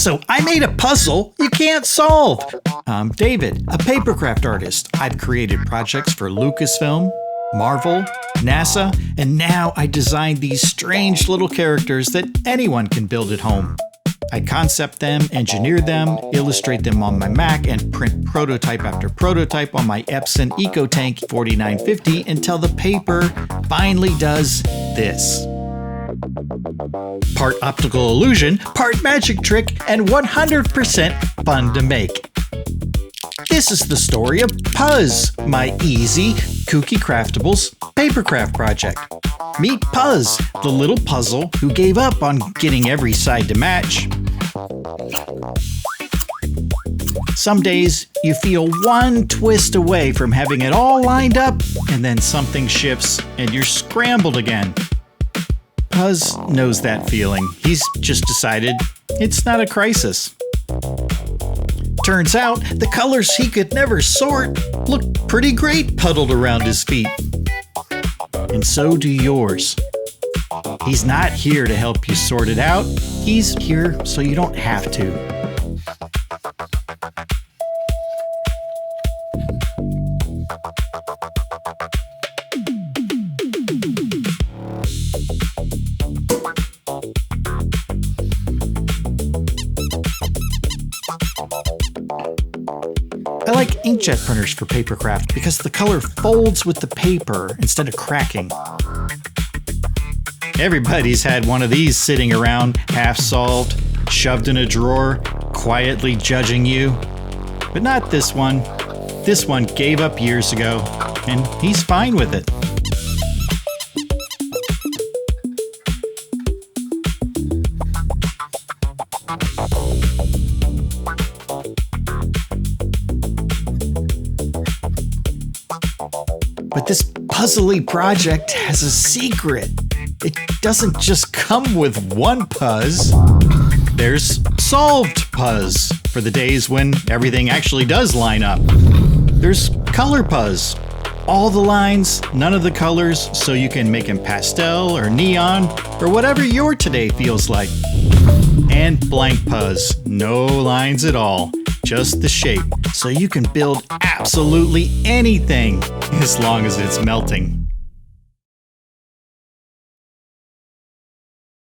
So I made a puzzle you can't solve. I'm David, a papercraft artist. I've created projects for Lucasfilm, Marvel, NASA, and now I designed these strange little characters that anyone can build at home. I concept them, engineer them, illustrate them on my Mac, and print prototype after prototype on my Epson EcoTank 4950 until the paper finally does this. Part optical illusion, part magic trick, and 100% fun to make. This is the story of Puzz, my easy, kooky Craftables papercraft project. Meet Puzz, the little puzzle who gave up on getting every side to match. Some days, you feel one twist away from having it all lined up, and then something shifts and you're scrambled again. Puzz knows that feeling. He's just decided it's not a crisis. Turns out, the colors he could never sort look pretty great puddled around his feet. And so do yours. He's not here to help you sort it out. He's here so you don't have to. I like inkjet printers for papercraft because the color folds with the paper instead of cracking. Everybody's had one of these sitting around, half solved, shoved in a drawer, quietly judging you. But not this one. This one gave up years ago, and he's fine with it. But this puzzly project has a secret. It doesn't just come with one Puzz. There's solved Puzz for the days when everything actually does line up. There's color Puzz. All the lines, none of the colors, so you can make them pastel or neon or whatever your today feels like. And blank Puzz. No lines at all. Just the shape, so you can build absolutely anything as long as it's melting.